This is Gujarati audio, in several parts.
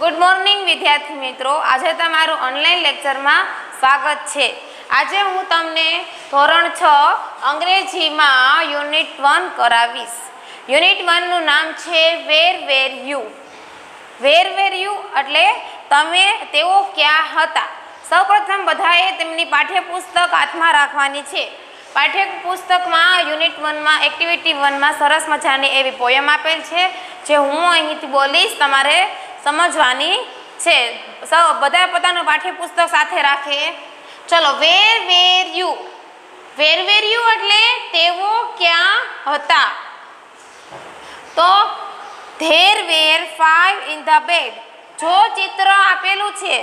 गुड मॉर्निंग विद्यार्थी मित्रों, आज तमारू ऑनलाइन लेक्चर में स्वागत है। आज हूँ तमने धोरण 6 अंग्रेजी में यूनिट 1 करावीश। यूनिट 1 नु नाम है where were you. Where were you एटले तमे तेओ क्या हता। सौप्रथम बधाए तेमनी पाठ्यपुस्तक हाथ में राखवानी छे। पाठ्यपुस्तक में यूनिट 1 में एक्टिविटी 1 में सरस मजानी एवी पोयम आपेल छे जे हूँ अहींथी बोलीश, तमारे समझवानी छे। बधाए पोतानुं पाठ्यपुस्तक साथे राखे। चलो, where were you. Where were you एटले तेओ क्या हता। तो देर वेर 5 इन ध बेड। जो चित्र आपेलू छे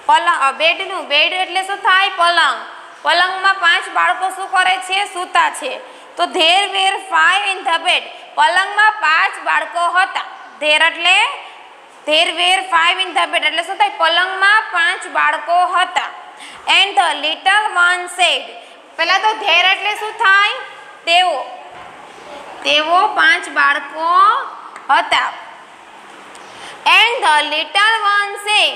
पलंग बेडनु, बेड एटले शुं थाय? पलंग। पलंग में 5 बाळको शुं करे छे? सूता छे। तो देर वेर 5 इन ध बेड। पलंग में 5 बाळको हता। देर एटले देर वेर 5 इन ध बेड एटले शुं थाय? पलंग में 5 बाळको हता। एंड ध लिटल वन सेड। पहला तो देर एटले शुं थाय? तेओ। तेओ 5 बाळको हता। एंड ध लिटल वन सेड।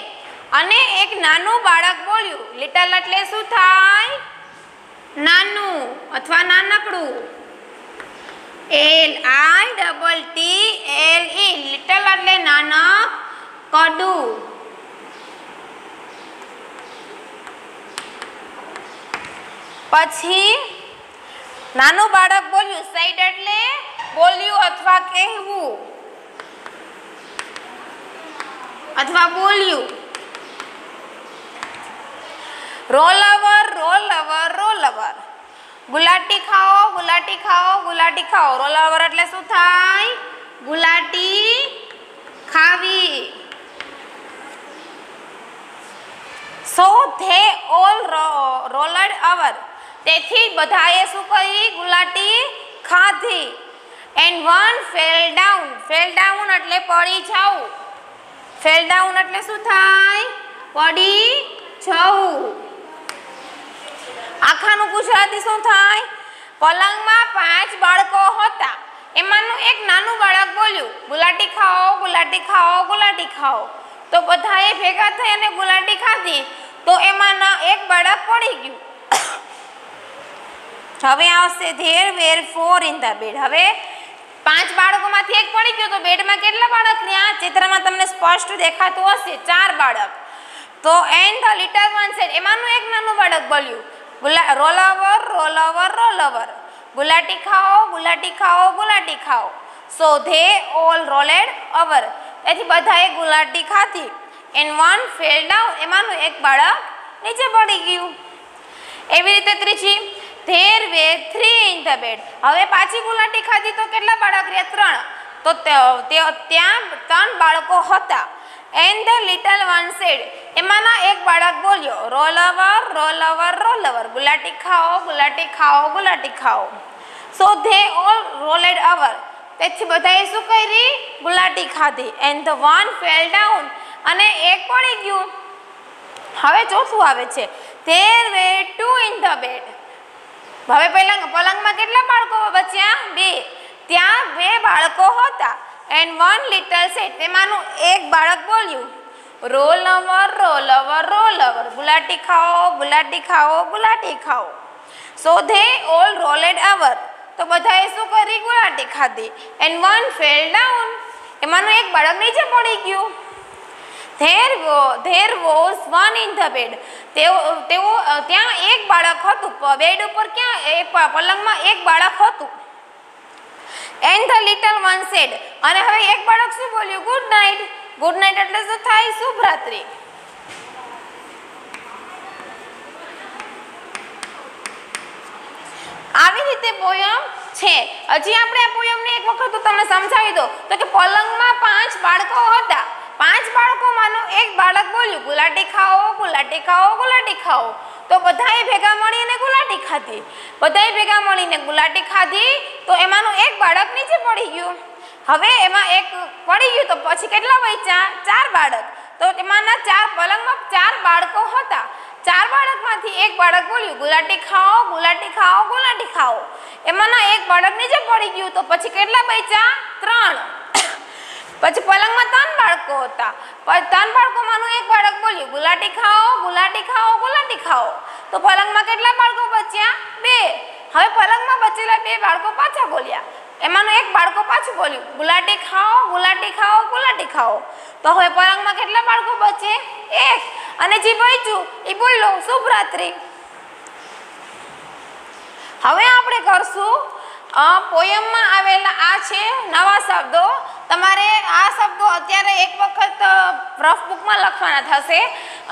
अने एक नानु बाळक बोल्यु। लिटल एटले शुं थाय? नानु अथवा नानकड़ू। LITTLE। लिटल एटले नानकड़ू। पछी नानु बाळक बोल्यु। सेड एटले बोल्यु अथवा कहेवू अथवा बोल्यु। Roll over roll over roll over. गुलाटी खाओ गुलाटी खाओ गुलाटी खाओ। रोल ओवर एटले शुं थाय? गुलाटी खावी। सो धे ऑल रोल्ड ओवर। तेथी बधाए शुं करी? गुलाटी खाधी। And one fell down. Fell down एटले पड़ी जाऊ। फेल डाउन एटले शुं थाय? पड़ी जाऊ। आखानु गुजराती शुं थाय? पलंग में 5 बाळको हता। एमानुं एक नानु बाळक बोल्यु, गुलाटी खाओ गुलाटी खाओ गुलाटी खाओ। तो बधाए भेगा थई अने गुलाटी खाधी। तो एमाना एक बाळक पड़ी गयुं। हवे आवशे देर वेर 4 इन ध बेड। हवे 5 बाळकोमांथी एक पड़ी गयो तो बेड में केटला बाळक रह्या? चित्रमां तमने स्पष्ट देखातुं हशे 4 बाळक। तो एंड ध लिटल वन सेड। एमानुं एक नानु बाळक बोल्यु, roll over roll over roll over. गुलाटी खाओ गुलाटी खाओ गुलाटी खाओ। सो धे ऑल रोलेड ओवर। एथी बधाए गुलाटी खाधी। And one fell down. एमानुं एक बाळक नीचे पड़ी गयुं। एवी रीते त्रीजी देर वेर 3 इन ध बेड। हवे पाછી गुलाटी खाधी तो કેટલા બાળક રહ્યા? 3। તો ત્યાં 3 બાળકો હતા। एंड ध लिटल वन सेड। एमाना एक बाळक बोल्यो, role over roll over roll over. गुलाटी खाओ गुलाटी खाओ गुलाटी खाओ। सो धे ऑल रोलेड ओवर। तेथी बधाए शुं करी? गुलाटी खाधी। एंड ध वन फेल डाउन। अने एक पड़ी गयुं। हवे चौथुं आवे छे देर वेर 2 इन ध बेड। हवे पलंग में केटला बाळको बच्या? 2। त्यां 2 बाळको हता। And one little said. तेमानुं एक बाळक बोल्यु, roll over roll over roll over. गुलाटी खाओ गुलाटी खाओ गुलाटी खाओ। सो धे ऑल रोलेड ओवर। तो बधाए शुं करी? गुलाटी खाधी। And one fell down. एमानुं एक बाळक नीचे पड़ी गयुं। There was 1 in the bed। ત્યાં એક બાળક હતું। બેડ ઉપર ક્યાં? પલંગ માં એક બાળક હતું। And the little one said. અને હવે એક બાળક શું બોલ્યું? Good night. ગુડ નાઇટ એટલે શું થાય? શુભ રાત્રિ। આવી રીતે પોયમ છે। હજી આપણે આ પોયમને એક વખત તો તમને સમજાવી દો તો કે પલંગમાં 5 બાળકો હતા। 5 બાળકોમાંનો એક બાળક બોલ્યું, ગુલાટી ખાઓ ગુલાટી ખાઓ ગુલાટી ખાઓ। તો બધાએ ભેગા મળીને ગુલાટી ખાધી। બધાએ ભેગા મળીને ગુલાટી ખાધી તો એમાંનું એક બાળક નીચે પડી ગયું। હવે એમાં એક પડી ગયું તો પછી કેટલા બચ્યા? 4 બાળક। તો એમાંના 4 પલંગમાં 4 બાળકો હતા। 4 બાળકમાંથી એક બાળક બોલ્યું, ગુલાટી ખાઓ ગુલાટી ખાઓ ગુલાટી ખાઓ। એમાંના એક બાળક નીચે પડી ગયું તો પછી કેટલા બચ્યા? 3। પછી પલંગમાં 3 બાળકો હતા, પછી 3 બાળકોમાંનું એક બાળક બોલ્યું ગુલાટી ખાઓ, ગુલાટી ખાઓ, ગુલાટી ખાઓ. તો પલંગમાં કેટલા બાળકો બચ્યા? 2. હવે પલંગમાં બચેલા 2 બાળકો પાછા બોલ્યા. એમાંનું એક બાળકો પાછું બોલ્યું ગુલાટી ખાઓ, ગુલાટી ખાઓ, ગુલાટી ખાઓ. તો હવે પલંગમાં કેટલા બાળકો બચે? 1. અને જે બચ્યું એ બોલ્યો શુભરાત્રી. હવે આપણે કરશું પોયમમાં આવેલા આ છે નવા શબ્દો. તમારે આ શબ્દો અત્યારે એક વખત રફ બુકમાં લખવાના થશે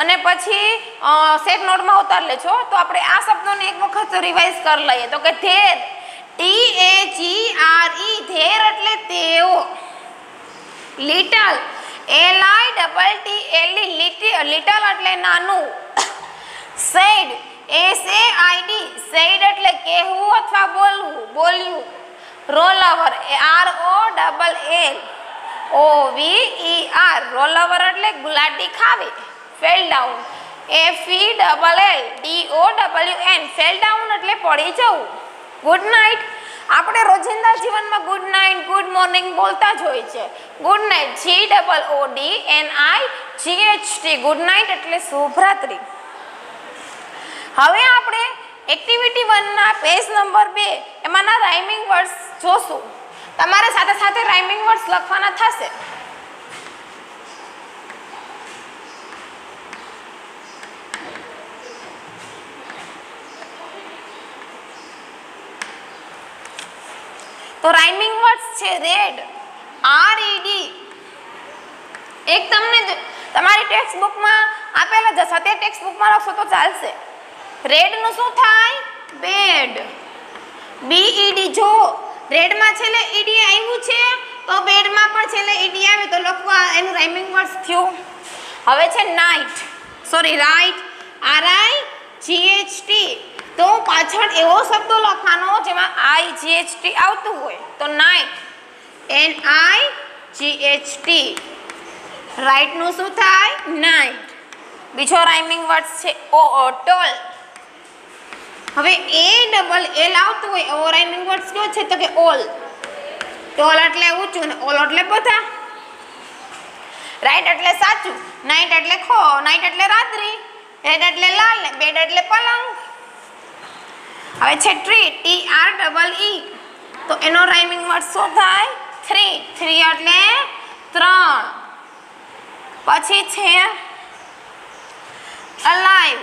અને પછી સેટ નોટમાં ઉતારી લેજો. તો આપણે આ શબ્દોને એક વખત રિવાઇઝ કરી લઈએ. તો કે ધેર, THERE, ધેર એટલે તેઓ. લિટલ, LITTLE, લિટલ એટલે નાનું. સેડ, SAID, સેડ એટલે કહેવું અથવા બોલવું, બોલ્યું. Roll over, ROLLOVER, roll over એટલે ગુલાટી ખાવી. Fell down, FELL, fell down એટલે પડી જવું. ગુડ નાઇટ, આપણે રોજિંદા જીવનમાં ગુડ નાઇટ, ગુડ મોર્નિંગ બોલતા જ હોય છે. Good night, GOODNIGHT, good night એટલે શુભરાત્રી. હવે આપણે એક્ટિવિટી 1 ના પેજ નંબર 2 એમાંના રાઇમિંગ વર્ડ્સ જોશું. તમારે સાથે સાથે રાઇમિંગ વર્ડ્સ લખવાના થશે. તો રાઇમિંગ વર્ડ્સ છે રેડ, RED. એક તમને તમારી ટેક્સ્ટ બુકમાં આપેલા જ હશે, તે ટેક્સ્ટ બુકમાં લખશો તો ચાલશે. રેડ નું શું થાય? બેડ. BED. જો રેડમાં છેલ્લે ED આવ્યું છે તો બેડમાં પણ છેલ્લે ED આવે તો લખવા એનું રાઇમિંગ વર્ડ્સ થયું. હવે છે નાઇટ, રાઇટ, RIGHT. તો પાછળ એવો શબ્દ લખવાનો જેમાં IGHT આવતું હોય. તો નાઇટ, NIGHT. રાઇટ નું શું થાય? નાઇટ. બીજો રાઇમિંગ વર્ડ છે ટોલ. હવે ALL આવતું હોય એવો રાઇમિંગ વર્ડ કયો છે? તો કે ઓલ. ટોલ એટલે ઊંચું અને ઓલ એટલે બધા. રાઈટ એટલે સાચું, નાઇટ એટલે ખો, નાઇટ એટલે રાત્રિ, રેડ એટલે લાલ, બેડ એટલે પલંગ. હવે છે ટ્રી, TREE. તો એનો રાઇમિંગ વર્ડ શું થાય? 3 એટલે 3. પછી છે અલાઇવ.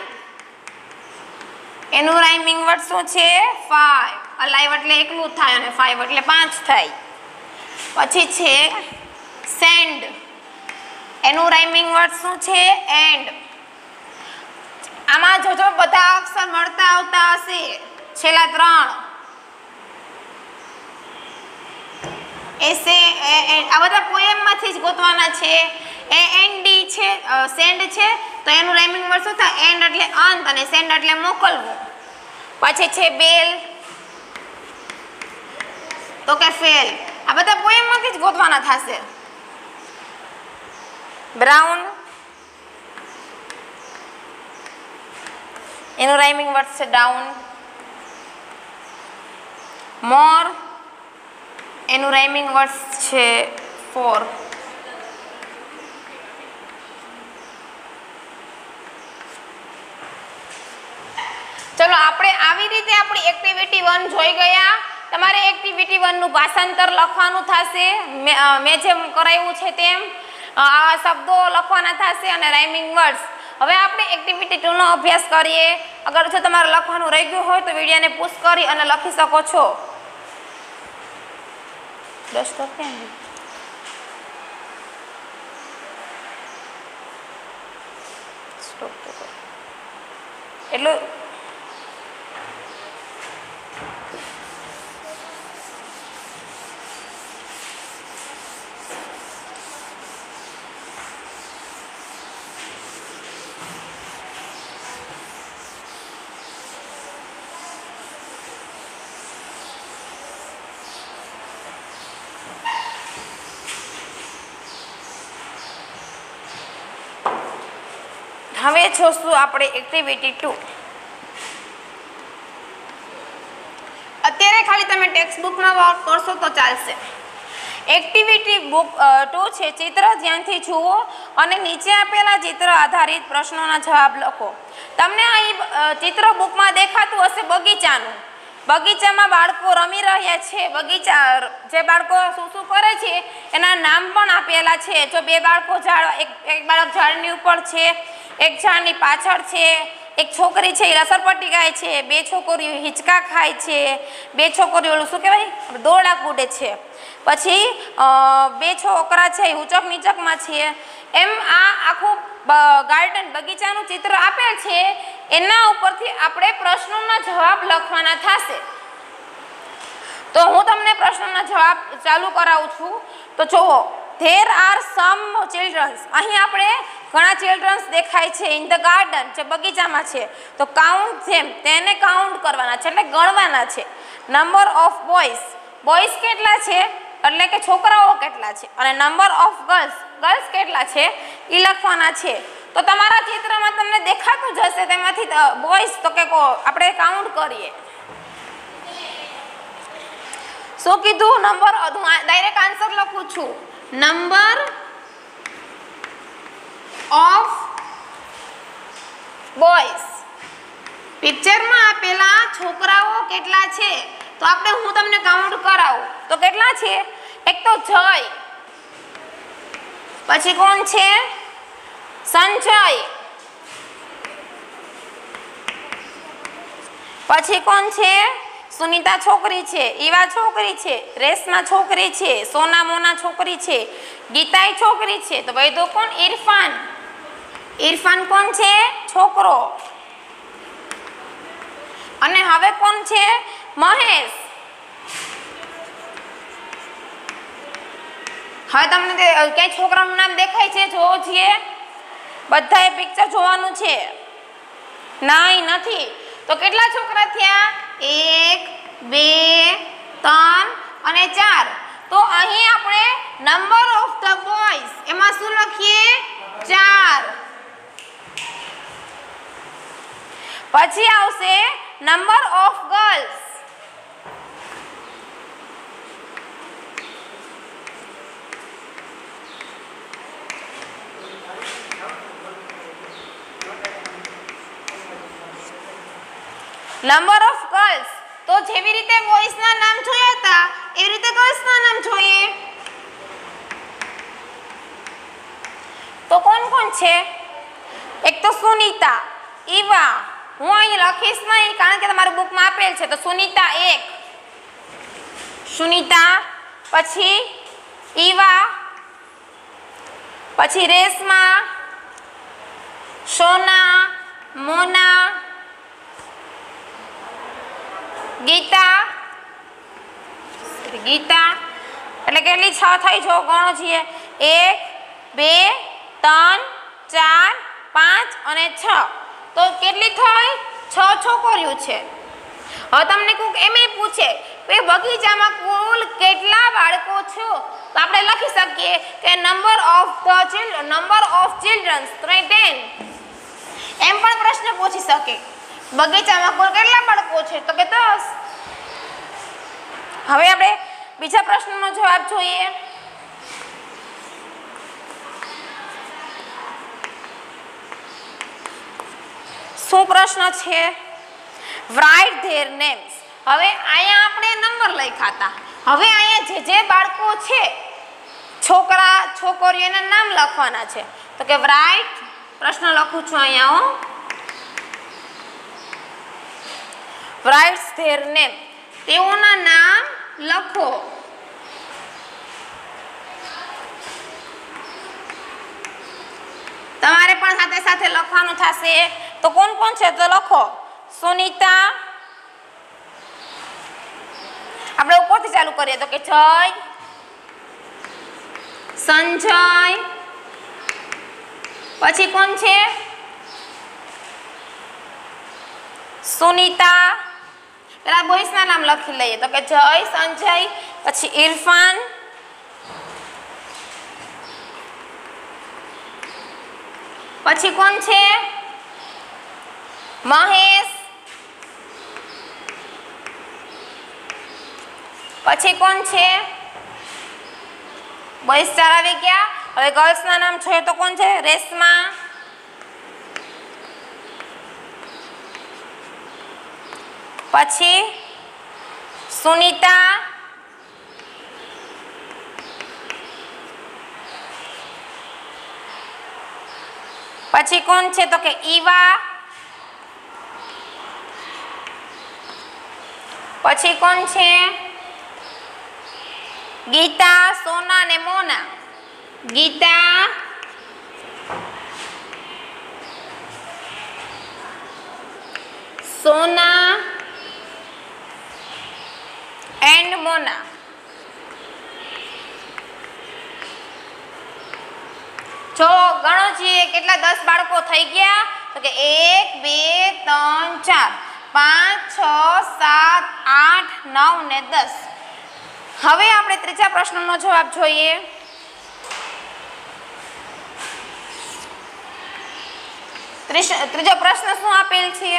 એનું રાઇમિંગ વર્ડ શું છે? 5. અલાઇવ એટલે એકલું થાય અને 5 એટલે 5 થાય. પછી છે સેન્ડ. એનું રાઇમિંગ વર્ડ શું છે? એન્ડ. આમાં જોજો બધા અક્ષર મળતા આવતા હશે, છેલ્લા 3. આ બધા પોએમમાંથી જ ગોતવાના છે. AND છે, સેન્ડ છે, તો એનું રાઇમિંગ વર્ડ શું થાય? એન્ડ એટલે અંત અને સેન્ડ એટલે મોકલવું. પછી છે બેલ, તો કે ફેલ. આ બધા પોએમમાંથી જ ગોતવાના થશે. બ્રાઉન, એનું રાઇમિંગ વર્ડ છે ડાઉન. મોર, એનું રાઇમિંગ વર્ડ છે 4. ચલો આપણે આવી રીતે આપણી એક્ટિવિટી 1 જોઈ ગયા. તમારે એક્ટિવિટી 1 નું ભાષાંતર લખવાનું થશે. મેં જેમ કરાવ્યું છે તેમ આવા શબ્દો લખવાના થશે અને રાઇમિંગ વર્ડ્સ. હવે આપણે એક્ટિવિટી 2 નો અભ્યાસ કરીએ. અગર જો તમારે લખવાનું રહી ગયું હોય તો વિડીયોને પુશ કરી અને લખી શકો છો. ડસ્ટર કેમ સ્ટોપ તો કરો એટલું. હવે જોશું આપણે એક્ટિવિટી 2. અત્યારે ખાલી તમે ટેક્સ્ટ બુકમાં વર્ક કરશો તો ચાલશે. એક્ટિવિટી બુક 2 છે, ચિત્ર ધ્યાનથી જુઓ અને નીચે આપેલા ચિત્ર આધારિત પ્રશ્નોના જવાબ લખો. તમને અહીં ચિત્ર બુકમાં દેખાતું હશે બગીચાનું. બગીચામાં બાળકો રમી રહ્યા છે. બગીચા જે બાળકો શું શું કરે છે એના નામ પણ આપેલા છે. જો બે બાળકો એક બાળક ઝાડની ઉપર છે, એક ઝાડની પાછળ છે, એક છોકરી છે એ રસરપટ્ટી ગાય છે, બે છોકરીઓ હિંચકા ખાય છે, બે છોકરીઓ ઓલું શું કહેવાય દોરડા કૂદે છે, પછી બે છોકરા છે એ ઉચક નીચકમાં છે. એમ આ આખું ગાર્ડન બગીચાનું ચિત્ર આપેલ છે. એના ઉપરથી આપણે પ્રશ્નોના જવાબ લખવાના થશે. તો હું તમને પ્રશ્નોના જવાબ ચાલુ કરાવું છું. તો જુઓ, ધેર આર સમ ચિલ્ડ્રન્સ. અહીં આપણે ઘણા ચિલ્ડ્રન્સ દેખાય છે ઇન ધ ગાર્ડન, જે બગીચામાં છે. તો કાઉન્ટ ધેમ, તેને કાઉન્ટ કરવાના છે એટલે ગણવાના છે. નંબર ઓફ બોયઝ, બોયઝ કેટલા છે એટલે કે છોકરાઓ કેટલા છે, અને નંબર ઓફ ગર્લ્સ, ગર્લ્સ કેટલા છે એ લખવાના છે. તો તમારા ચિત્રમાં તમને દેખાતું જ હશે તેમાંથી બોયઝ તો કે આપણે કાઉન્ટ કરીએ. શું કીધું? નંબર, ડાયરેક્ટ આન્સર લખું છું. નંબર ઓફ બોયઝ, પિક્ચરમાં આપેલા છોકરાઓ કેટલા છે તો આપણે હું તમને કાઉન્ટ કરાવું. તો કેટલા છે? એક તો જય, પછી કોણ છે? સંજય, પછી કોણ છે? સુનિતા છોકરી છે, ઈવા છોકરી છે, રેશમા છોકરી છે, સોના મોના છોકરી છે, ગીતાઈ છોકરી છે. તો ભાઈ તો કોણ? ઇરફાન. ઇરફાન કોણ છે? છોકરો. અને હવે કોણ છે? મહેશ. હવે તમને ક્યાંય છોકરાનું નામ દેખાય છે? જોવો છીએ, બધાએ પિક્ચર જોવાનું છે. નહીં, નથી. તો કેટલા છોકરા થયા? 1 2 3 અને 4. તો અહીં આપણે નંબર ઓફ ધ બોયઝ એમાં શું લખીએ? 4. પછી આવશે number of girls. Number of girls, તો જેવી રીતે બોયઝના નામ જોયા હતા એવી રીતે ગર્લ્સના નામ જોઈએ. તો કોણ કોણ છે? એક તો સુનિતા, ઈવા. હું અહીં લખીશ નહીં કારણ કે તમારી બુકમાં આપેલ છે. તો સુનિતા 1, સુનિતા, પછી ઈવા, પછી રેશમા, સોના, મોના, ગીતા. ગીતા એટલે કેટલી? 6 થઈ. જો ગણો છીએ, 1 2 3 4 5 અને 6. તો કેટલી થઈ? 6 છોકરીઓ છે. હવે તમને કોઈક એમ પૂછે કે બગીચામાં કુલ કેટલા બાળકો છો, તો આપણે લખી શકીએ કે નંબર ઓફ ચિલ્ડ્રન્સ 10. એમ પણ પ્રશ્ન પૂછી શકે બગીચામાં કુલ કેટલા બાળકો છે, તો કે 10. હવે આપણે બીજા પ્રશ્નનો જવાબ જોઈએ. શું પ્રશ્ન છે? Write their names. હવે અહીંયા આપણે નંબર લખ્યા હતા. હવે અહીંયા જે બાળકો છે, છોકરા છોકરીઓ એના નામ લખવાના છે. તો કે રાઇટ, પ્રશ્ન લખું છું અહીંયા હું, રાઇટ્સ ધેર નેમ, તેઓના નામ લખો. તમારે પણ સાથે સાથે લખવાનું થશે. તો કોણ કોણ છે તો લખો. સુનિતા, આપણે ઉપરથી ચાલુ કરીએ તો કે જય, સંજય, પછી કોણ છે? સુનિતા. પેલા બોયસના નામ લખી લઈએ તો કે જય, સંજય, પછી ઇરફાન, પછી કોણ છે? મહેશ, પછી કોણ છે? બોયઝ 4 આવી ગયા. હવે ગર્લ્સના નામ જોઈએ તો કોણ છે? રેશમા, પછી સુનિતા, પછી કોણ છે તો કે ઈવા, પછી કોણ છે? ગીતા, સોના ને મોના. ગીતા, સોના એન્ડ મોના. જો ગણો છીએ કેટલા 10 બાળકો થઈ ગયા તો કે 1 2 3 4 5 6 7 8 9 ને 10. હવે આપણે ત્રીજા પ્રશ્નનો જવાબ જોઈએ. ત્રીજો પ્રશ્ન શું આપેલ છે?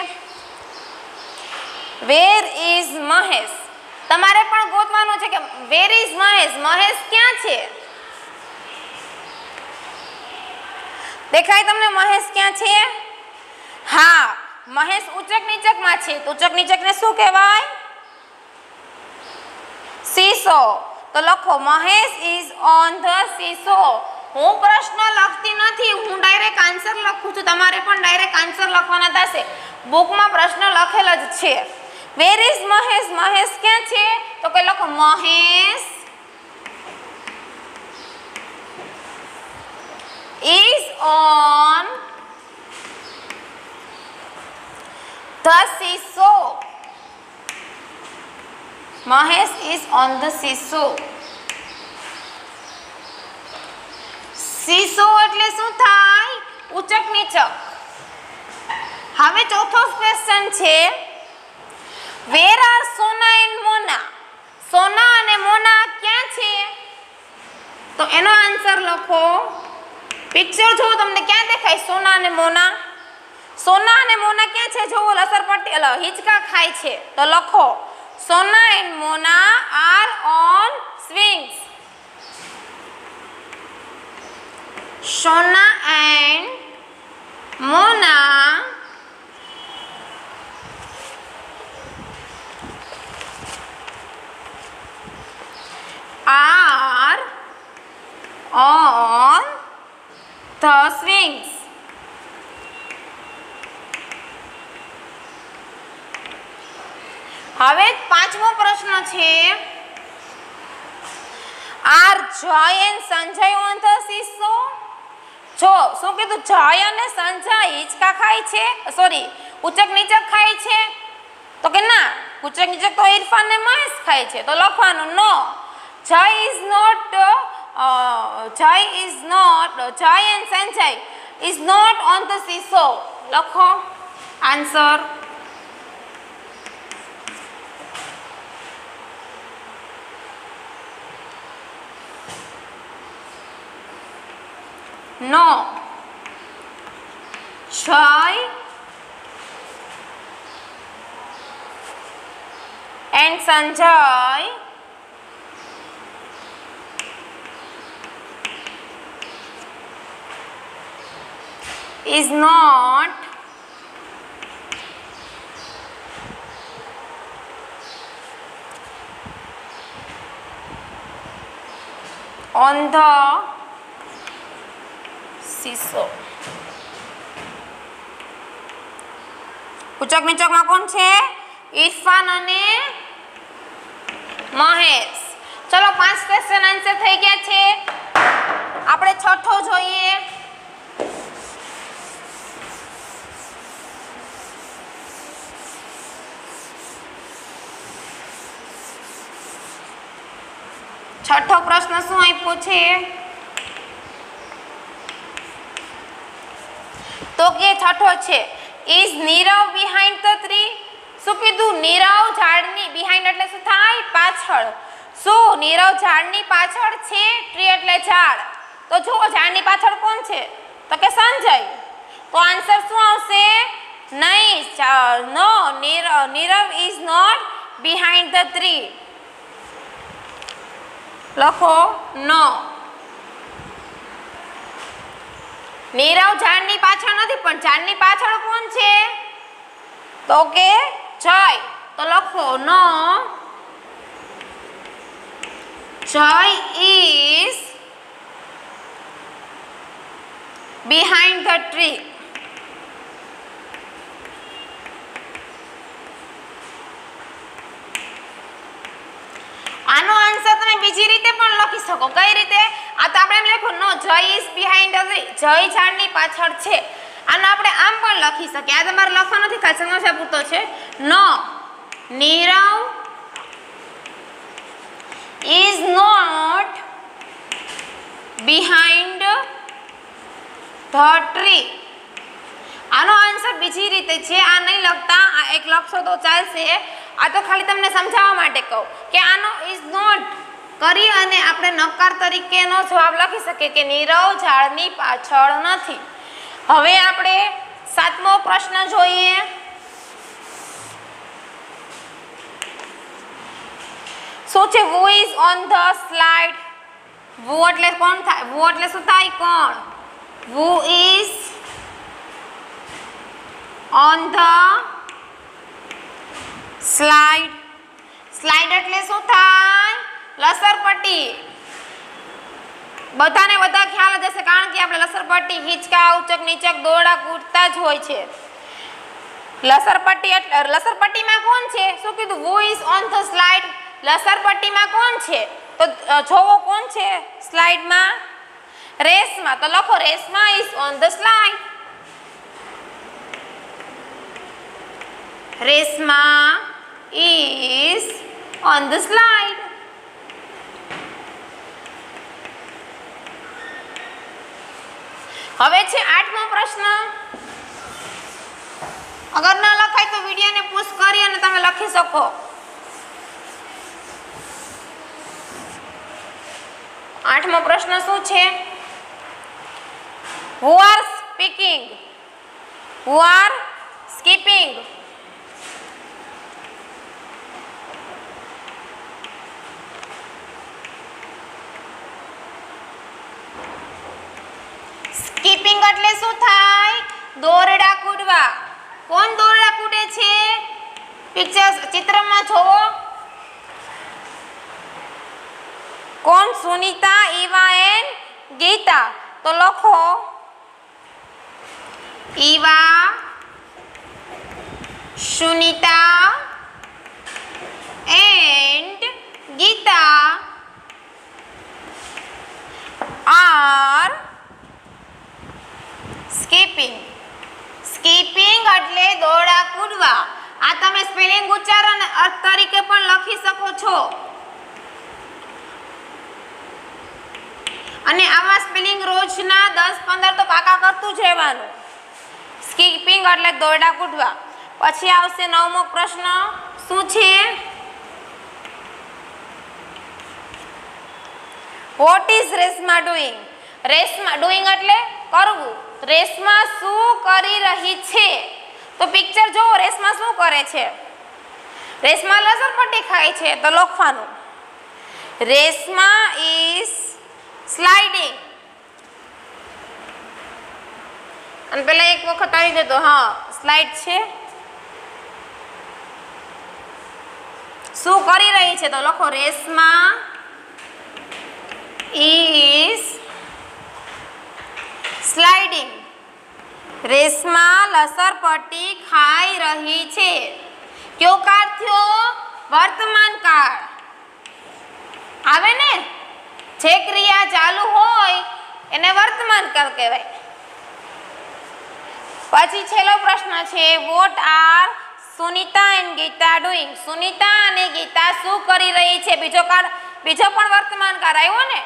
Where is Mahesh? તમારે પણ ગોતવાનું છે કે વેર ઇઝ મહેશ, મહેશ ક્યાં છે? દેખાય તમને મહેશ ક્યાં છે? હા, મહેશ ઉચક નીચકમાં છે. તો ઉચક નીચકને શું કહેવાય? સીસો. તો લખો Mahesh is on the seesaw. હું પ્રશ્ન લખતી નથી, હું ડાયરેક્ટ આન્સર લખું છું. તમારે પણ ડાયરેક્ટ આન્સર લખવાના થશે. બુકમાં પ્રશ્ન લખેલ જ છે. Where is Mahesh? મહેશ ક્યાં છે? તો કે લખો Mahesh is on the seesaw. Mahesh is on the seesaw. Seesaw એટલે શું થાય? ઉચક નીચક. હવે ચોથો ક્વેશ્ચન છે where are Sona and Mona? સોના અને મોના ક્યાં છે? તો એનો આન્સર લખો. પિક્ચર જો તમને ક્યાં દેખાય? સોના અને મોના. સોના અને મોના ક્યાં છે? જો લસરપટ્ટી હિંચકા ખાય છે. તો લખો Sona and Mona are on swings. Sona and Mona are on the swings. હવે પાંચમો પ્રશ્ન છે આર જય and Sanjay on the seesaw? જો શું કીધું? જય અને સંજય હિંચકા ખાય છે, સોરી ઉચક નીચક ખાય છે? તો કે ના, ઉચક નીચક તો ઇરફાન ને મહેશ ખાય છે. તો લખવાનું નો, Jai is not Jai and Sanjay is not on the seesaw. લખો answer. No, Jai and Sanjay is not on the seesaw. ઉચક નીચકમાં કોણ છે? ઇરફાન અને મહેશ. ચલો 5 ક્વેશ્ચન આન્સર થઈ ગયા છે. આપણે છઠ્ઠો જોઈએ. છઠ્ઠો પ્રશ્ન શું આપ્યો છે? તો કે છઠ્ઠો છે is Nirav behind the tree? શું કીધું? નીરવ ઝાડની બિહાઇન્ડ એટલે શું થાય? પાછળ. શું નીરવ ઝાડની પાછળ છે? ટ્રી એટલે ઝાડ. તો જુઓ ઝાડની પાછળ કોણ છે? તો કે સંજય. તો આન્સર શું આવશે? નહીં, no, Nirav is not behind the tree. લખો નો. નીરવ ઝાડની પાછળ નથી, પણ ઝાડની પાછળ કોણ છે? તો કે જય. તો લખો નો જય is behind the tree. આનો આન્સર તમે બીજી રીતે પણ લખી શકો. કઈ રીતે? આ તો આપણે એમ લખ્યું નો Jai is behind the tree, જય ઝાડની પાછળ છે. આનો આપણે આમ પણ લખી શકીએ. આ તમારે લખવા નથી, ખાલી સમસ્યા પૂરતો છે. No Nirav is not behind the tree. આનો આન્સર બીજી રીતે છે. આ નહીં લખતા, આ એક લખશો તો ચાલશે. આ તો ખાલી તમને સમજાવવા માટે કહું કે આનો is not કરી અને આપણે નકાર તરીકેનો જવાબ લખી શકીએ કે નીરવ ઝાડની પાછળ નથી. હવે આપણે 7મો પ્રશ્ન જોઈએ. શું છે? who is on the slide? who એટલે કોણ થાય? who એટલે શું થાય? કોણ? who is on the slide? slide એટલે શું થાય? લસરપટ્ટી. બધાને બધા ખ્યાલ જ હશે, કારણ કે આપણે લસરપટ્ટી, હિંચકા, ઉચક નીચક, દોરડા કૂદતા જ હોય છે. લસરપટ્ટી એટલે લસરપટ્ટીમાં કોણ છે? શું કીધું? who is on the slide? લસરપટ્ટીમાં કોણ છે? તો જોવો કોણ છે સ્લાઇડમાં? રેસમાં. તો લખો રેસમાં is on the slide. રેસમાં is on the slide. હવે છે 8મો પ્રશ્ન. અગર ના લખાય તો વિડિયોને પોઝ કરી અને તમે લખી શકો. 8મો પ્રશ્ન શું છે? who are speaking? who are skipping? Skipping એટલે શું થાય? દોરડા કૂદવા. કોણ દોરડા કૂદે છે? ચિત્રમાં જોવો. કોણ? સુનિતા, ઈવા એન્ડ ગીતા. તો લખો Eva, Sunita and Gita are skipping. Skipping એટલે દોરડા કૂદવા. આ તમે સ્પેલિંગ ઉચ્ચારણ અને અર્થ તરીકે પણ લખી શકો છો. અને આવા સ્પેલિંગ રોજના 10-15 તો પાકા કરતું જ રહેવાનું. સ્કીપિંગ એટલે દોરડા કૂદવા. પછી આવશે 9મો પ્રશ્ન. શું છે? વોટ ઇઝ રેસમાં ડુઈંગ? રેસમાં ડુઈંગ એટલે કરવું. રેસમાં શું કરી રહી છે? તો પિક્ચર જો રેસમાં શું કરે છે? રેસમાં લસરપટ્ટી ખાય છે. તો લખવાનું રેસમાં ઇઝ સ્લાઇડિંગ. અને પેલા એક વખત આવી જતો. હા, સ્લાઇડ છે. શું કરી રહી છે? તો લખો રેસમાં ઇઝ સ્લાઇડિંગ. રેસમાં લસરપટ્ટી ખાઈ રહી છે. કયો કાળ થયો? વર્તમાન કાળ આવે ને. જે ક્રિયા ચાલુ હોય એને વર્તમાન કાળ કહેવાય. પછી છેલ્લો પ્રશ્ન છે what are Sunita and Gita doing? Sunita અને ગીતા શું કરી રહી છે? બીજો પણ વર્તમાન કાળ આવ્યો ને.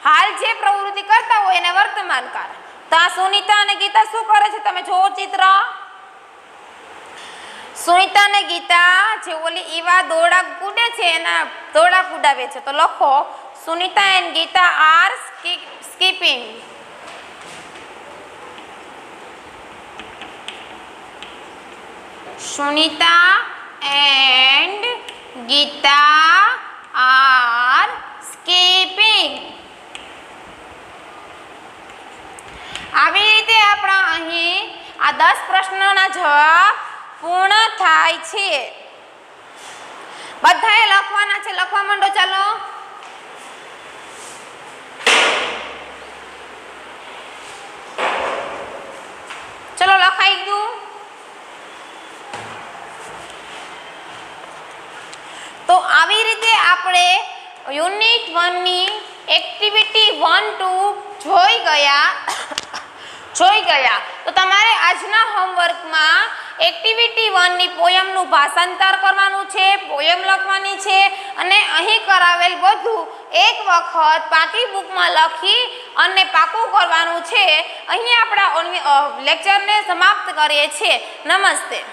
હાલ જે પ્રવૃત્તિ કરતા હોય એને વર્તમાન કાળ. તો આ સુનિતા અને ગીતા શું કરે છે? તમે જોવો ચિત્ર. સુનિતા અને ગીતા જે ઓલી ઈવા દોરડા કૂદે છે એના દોરડા કૂદાવે છે. તો લખો Sunita and Gita are skipping. Sunita and Gita are skipping. આવી રીતે આપણા અહીં આ 10 પ્રશ્નોના જવાબ પૂર્ણ થાય છે. બધાએ લખવાના છે, લખવા માંડો ચાલો. ચલો લખાઈ ગયું. તો આવી રીતે આપણે યુનિટ 1 ની એક્ટિવિટી 1 2 જોઈ ગયા. તો તમારે આજના હોમવર્કમાં એક્ટિવિટી 1 ની પોયમનું ભાષાંતર કરવાનું છે, પોયમ લખવાની છે અને અહીં કરાવેલ બધું એક વખત પાકી બુકમાં લખી અને પાકું કરવાનું છે. અહીં આપણા લેક્ચરને સમાપ્ત કરીએ છીએ. નમસ્તે.